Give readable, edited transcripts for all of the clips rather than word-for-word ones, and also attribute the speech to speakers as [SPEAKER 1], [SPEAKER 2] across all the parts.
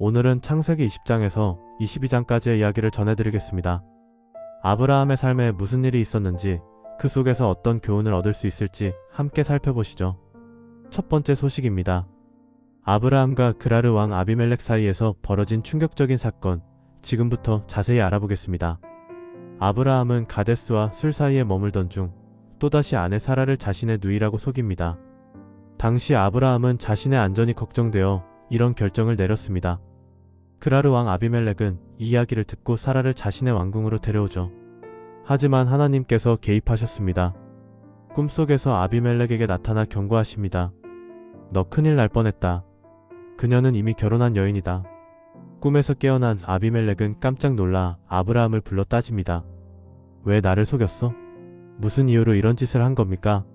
[SPEAKER 1] 오늘은 창세기 20장에서 22장까지의 이야기를 전해드리겠습니다. 아브라함의 삶에 무슨 일이 있었는지, 그 속에서 어떤 교훈을 얻을 수 있을지 함께 살펴보시죠. 첫 번째 소식입니다. 아브라함과 그라르 왕 아비멜렉 사이에서 벌어진 충격적인 사건, 지금부터 자세히 알아보겠습니다. 아브라함은 가데스와 술 사이에 머물던 중 또다시 아내 사라를 자신의 누이라고 속입니다. 당시 아브라함은 자신의 안전이 걱정되어 이런 결정을 내렸습니다. 그라르 왕 아비멜렉은 이 이야기를 듣고 사라를 자신의 왕궁으로 데려오죠. 하지만 하나님께서 개입하셨습니다. 꿈속에서 아비멜렉에게 나타나 경고하십니다. 너 큰일 날 뻔했다. 그녀는 이미 결혼한 여인이다. 꿈에서 깨어난 아비멜렉은 깜짝 놀라 아브라함을 불러 따집니다. 왜 나를 속였어? 무슨 이유로 이런 짓을 한 겁니까?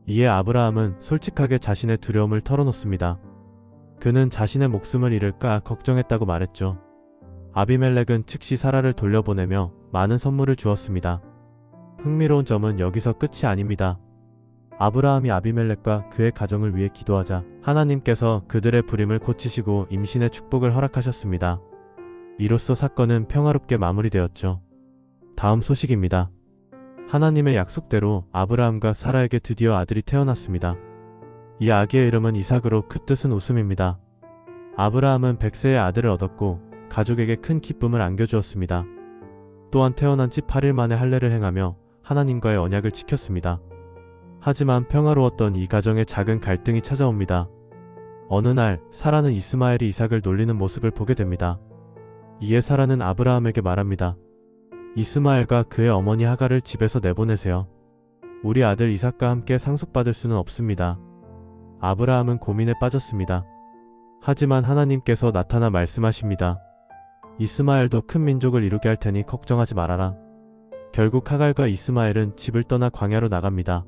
[SPEAKER 1] 이에 아브라함은 솔직하게 자신의 두려움을 털어놓습니다. 그는 자신의 목숨을 잃을까 걱정했다고 말했죠. 아비멜렉은 즉시 사라를 돌려보내며 많은 선물을 주었습니다. 흥미로운 점은 여기서 끝이 아닙니다. 아브라함이 아비멜렉과 그의 가정을 위해 기도하자 하나님께서 그들의 불임을 고치시고 임신의 축복을 허락하셨습니다. 이로써 사건은 평화롭게 마무리되었죠. 다음 소식입니다. 하나님의 약속대로 아브라함과 사라에게 드디어 아들이 태어났습니다. 이 아기의 이름은 이삭으로 그 뜻은 웃음입니다. 아브라함은 100세의 아들을 얻었고 가족에게 큰 기쁨을 안겨주었습니다. 또한 태어난 지 8일 만에 할례를 행하며 하나님과의 언약을 지켰습니다. 하지만 평화로웠던 이 가정에 작은 갈등이 찾아옵니다. 어느 날 사라는 이스마엘이 이삭을 놀리는 모습을 보게 됩니다. 이에 사라는 아브라함에게 말합니다. 이스마엘과 그의 어머니 하갈을 집에서 내보내세요. 우리 아들 이삭과 함께 상속받을 수는 없습니다. 아브라함은 고민에 빠졌습니다. 하지만 하나님께서 나타나 말씀하십니다. 이스마엘도 큰 민족을 이루게 할 테니 걱정하지 말아라. 결국 하갈과 이스마엘은 집을 떠나 광야로 나갑니다.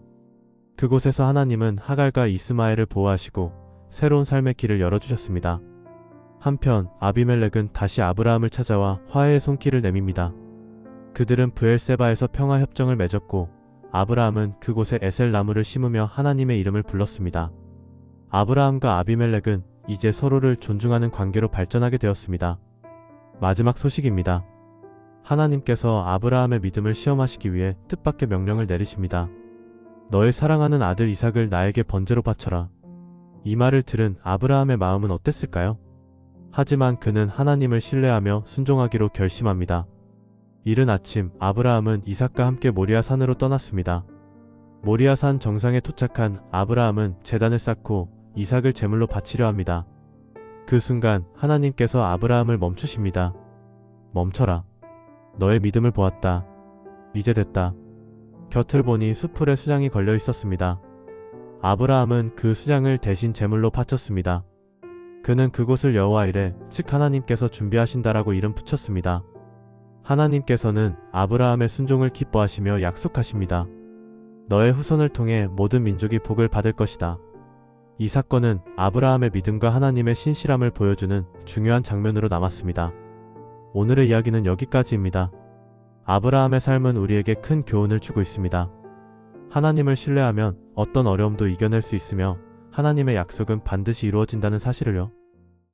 [SPEAKER 1] 그곳에서 하나님은 하갈과 이스마엘을 보호하시고 새로운 삶의 길을 열어주셨습니다. 한편 아비멜렉은 다시 아브라함을 찾아와 화해의 손길을 내밉니다. 그들은 브엘세바에서 평화협정을 맺었고 아브라함은 그곳에 에셀 나무를 심으며 하나님의 이름을 불렀습니다. 아브라함과 아비멜렉은 이제 서로를 존중하는 관계로 발전하게 되었습니다. 마지막 소식입니다. 하나님께서 아브라함의 믿음을 시험하시기 위해 뜻밖의 명령을 내리십니다. 너의 사랑하는 아들 이삭을 나에게 번제로 바쳐라. 이 말을 들은 아브라함의 마음은 어땠을까요? 하지만 그는 하나님을 신뢰하며 순종하기로 결심합니다. 이른 아침 아브라함은 이삭과 함께 모리아 산으로 떠났습니다. 모리아 산 정상에 도착한 아브라함은 제단을 쌓고 이삭을 제물로 바치려 합니다. 그 순간 하나님께서 아브라함을 멈추십니다. 멈춰라. 너의 믿음을 보았다. 이제 됐다. 곁을 보니 수풀에 수장이 걸려 있었습니다. 아브라함은 그 수장을 대신 제물로 바쳤습니다. 그는 그곳을 여호와 이레, 즉 하나님께서 준비하신다라고 이름 붙였습니다. 하나님께서는 아브라함의 순종을 기뻐하시며 약속하십니다. 너의 후손을 통해 모든 민족이 복을 받을 것이다. 이 사건은 아브라함의 믿음과 하나님의 신실함을 보여주는 중요한 장면으로 남았습니다. 오늘의 이야기는 여기까지입니다. 아브라함의 삶은 우리에게 큰 교훈을 주고 있습니다. 하나님을 신뢰하면 어떤 어려움도 이겨낼 수 있으며 하나님의 약속은 반드시 이루어진다는 사실을요.